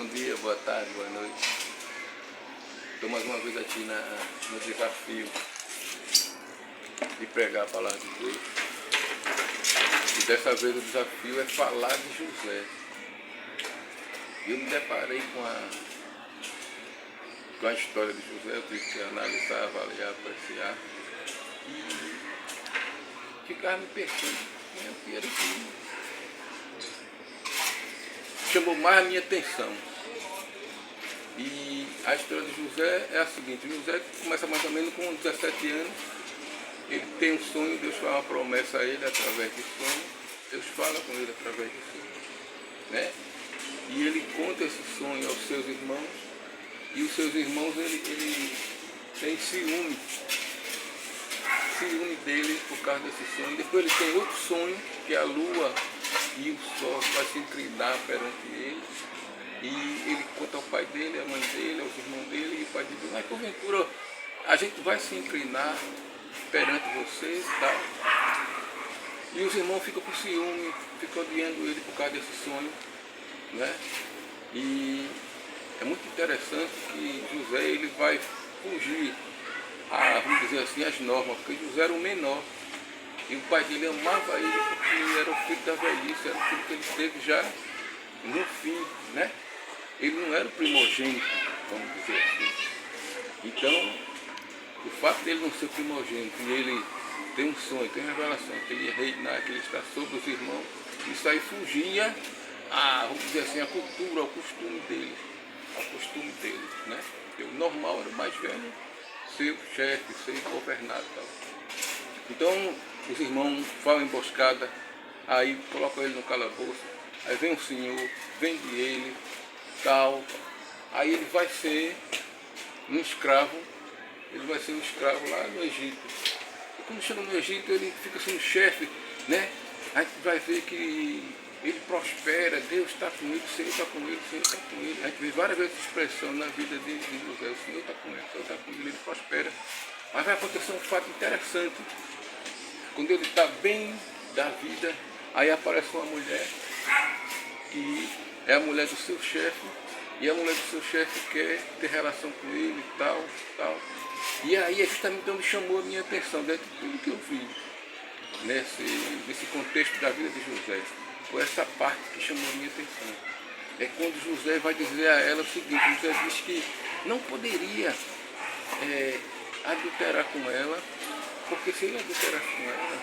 Bom dia, boa tarde, boa noite. Estou mais uma vez aqui no desafio de pregar a palavra de Deus. E dessa vez o desafio é falar de José. Eu me deparei com a história de José, eu tive que analisar, avaliar, apreciar. E ficar me pensando, o que era que chamou mais a minha atenção. E a história de José é a seguinte: José começa mais ou menos com 17 anos, ele tem um sonho, Deus faz uma promessa a ele através do sonho, Deus fala com ele através do sonho, né? E ele conta esse sonho aos seus irmãos, e os seus irmãos, ele tem ciúme dele por causa desse sonho. Depois ele tem outro sonho, que é a lua e o sol vai se inclinar perante ele. E ele conta ao pai dele, à mãe dele, aos irmãos dele, e o pai diz: mas porventura a gente vai se inclinar perante vocês e tal. E os irmãos ficam com ciúme, ficam odiando ele por causa desse sonho, né? E é muito interessante que José ele vai fugir vamos dizer assim, as normas, porque José era o menor. E o pai dele amava ele porque ele era o filho da velhice, era o filho que ele teve já no fim, né? Ele não era o primogênito, vamos dizer assim. Então, o fato dele não ser primogênito e ele tem um sonho, tem uma revelação, que ele ia reinar, que ele está sobre os irmãos, isso aí fugia vamos dizer assim, a cultura, ao costume deles, né? Porque o normal era o mais velho ser o chefe, ser governado e tal. Então, os irmãos fazem emboscada, aí colocam ele no calabouço, aí vem o senhor, vende ele, tal, aí ele vai ser um escravo, lá no Egito. E quando chega no Egito, ele fica sendo chefe, né? A gente vai ver que ele prospera, Deus está com ele, o Senhor está com ele, o Senhor está com ele. A gente vê várias vezes essa expressão na vida de José: o Senhor está com ele, o Senhor está com ele, ele prospera. Mas vai acontecer um fato interessante. Quando ele está bem da vida, aí aparece uma mulher, que é a mulher do seu chefe, e a mulher do seu chefe quer ter relação com ele e tal. E aí é justamente onde chamou a minha atenção, dentro de tudo que eu vi, nesse contexto da vida de José. Foi essa parte que chamou a minha atenção. É quando José vai dizer a ela o seguinte: José diz que não poderia adulterar com ela, porque se ele adulterasse com ela,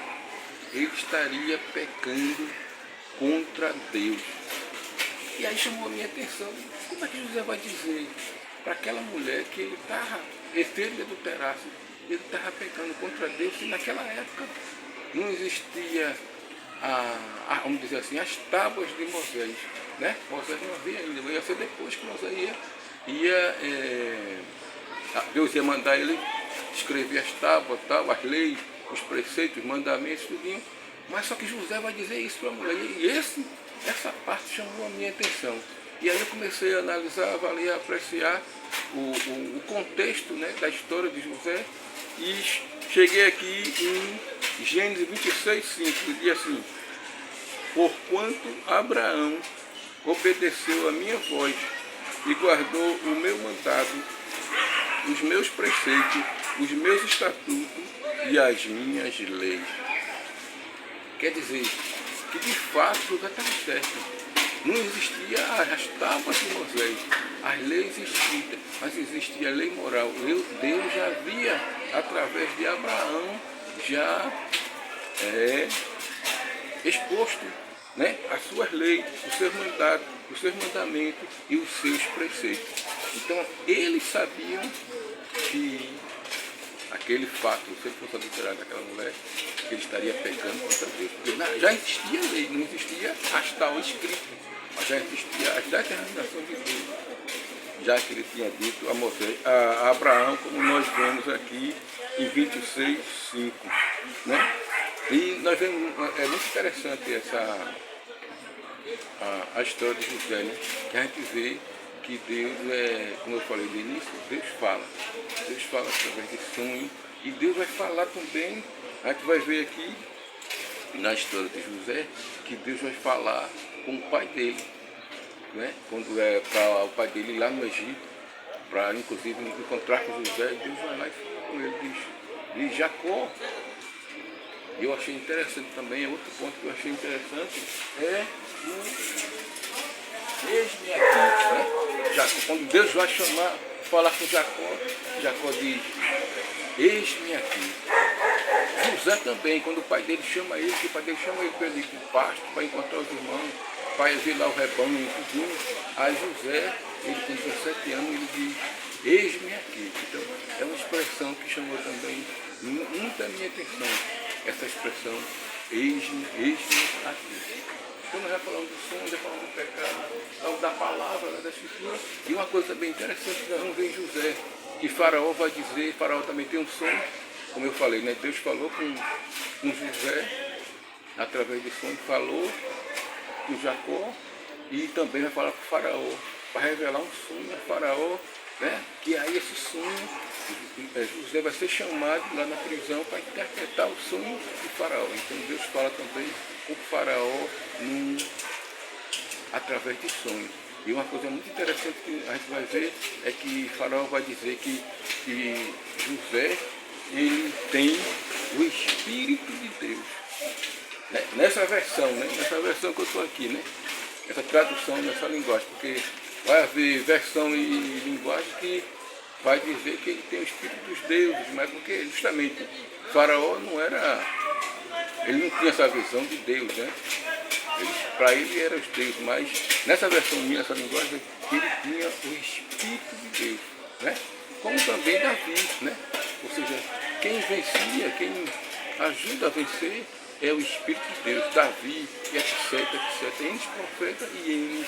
ele estaria pecando contra Deus. E aí chamou a minha atenção: como é que José vai dizer para aquela mulher que se ele adulterasse, ele estava pecando contra Deus, e naquela época não existia, vamos dizer assim, as tábuas de Moisés, né? Moisés não havia ainda, ia ser depois que Moisés Deus ia mandar ele escrever as tábuas, tal, as leis, os preceitos, os mandamentos, tudinho. Mas só que José vai dizer isso para a mulher. E essa parte chamou a minha atenção. E aí eu comecei a analisar, avaliar, apreciar o contexto, né, da história de José. E cheguei aqui em Gênesis 26:5, que diz assim: porquanto Abraão obedeceu a minha voz e guardou o meu mandado, os meus preceitos, os meus estatutos e as minhas leis. Quer dizer que de fato José estava certo. Não existia as tábuas de Moisés, as leis escritas, mas existia a lei moral. Deus já havia, através de Abraão, já exposto, né, as suas leis, os seus mandatos, os seus mandamentos e os seus preceitos. Então eles sabiam que aquele fato, se ele fosse adulterado daquela mulher, que ele estaria pecando contra Deus. Porque já existia lei, não existia as tal escritas, mas já existia as determinações de Deus, já que ele tinha dito a Abraão, como nós vemos aqui em 26:5, né? E nós vemos, é muito interessante a história de José, né? Que a gente vê que Deus, como eu falei no início, Deus fala através de sonho, e Deus vai falar também. A gente vai ver aqui na história de José que Deus vai falar com o pai dele. né? Quando é para o pai dele ir lá no Egito, para inclusive encontrar com José, e Deus vai lá e fala com ele, diz Jacó. E eu achei interessante também, outro ponto que eu achei interessante é o eis-me aqui, né? Jacó, quando Deus vai falar com Jacó, Jacó diz, eis-me aqui. José também, quando o pai dele chama ele, que o pai dele chama ele para ele ir para o pasto, para encontrar os irmãos, para ver lá o rebanho e tudo. Aí José, ele com 17 anos, ele diz, eis-me aqui. Então, é uma expressão que chamou também muito a minha atenção, essa expressão, eis-me aqui. Então nós já falamos do som, já falamos do pecado, falamos da palavra, da escritura. E uma coisa bem interessante que nós vamos ver em José, que Faraó vai dizer, Faraó também tem um sonho, como eu falei, né? Deus falou com José, através do sonho, falou com Jacó, e também vai falar com o Faraó, para revelar um sonho a Faraó, né? Que aí esse sonho, José vai ser chamado lá na prisão para interpretar o sonho de Faraó. Então Deus fala também com o Faraó através de sonhos. E uma coisa muito interessante que a gente vai ver é que Faraó vai dizer que José, ele tem o Espírito de Deus. Nessa versão, né? Nessa versão que eu estou aqui, né? Essa tradução nessa linguagem, porque vai haver versão e linguagem que vai dizer que ele tem o Espírito dos deuses, mas porque justamente Faraó ele não tinha essa visão de Deus, né? Para ele eram os deuses, mas nessa versão minha, nessa linguagem, ele tinha o Espírito de Deus, né? Como também Davi, né? Ou seja, quem vencia, quem ajuda a vencer é o Espírito de Deus, Davi, etc. Eles profetas e eles.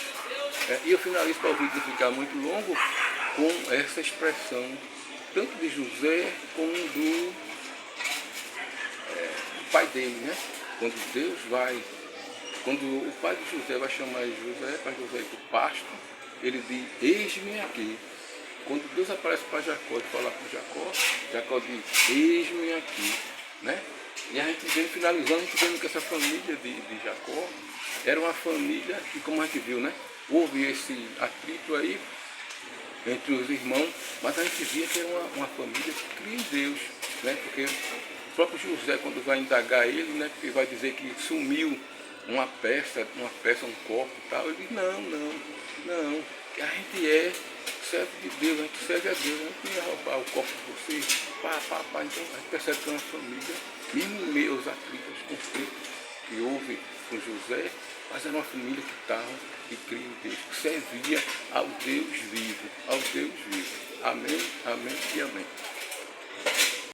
E eu finalizo para o vídeo ficar muito longo com essa expressão, tanto de José como do pai dele, né? Quando o pai de José vai chamar José para José ir para o pasto, ele diz, eis-me aqui. Quando Deus aparece para Jacó e fala com Jacó diz, eis-me aqui, né? E a gente vendo, finalizando, a gente vendo que essa família de Jacó era uma família que, como a gente viu, né? Houve esse atrito aí entre os irmãos, mas a gente via que era uma família que cria em Deus, né? Porque o próprio José, quando vai indagar ele, né? Porque vai dizer que sumiu uma peça, um copo e tal, ele diz, não, que a gente é servo de Deus, a gente serve a Deus, a gente não ia roubar o copo de vocês, então a gente percebe que é uma família, mesmo em meio aos atritos, conflitos que houve com José, mas era uma família que estava e cria em Deus, que servia ao Deus vivo, Amém, amém e amém.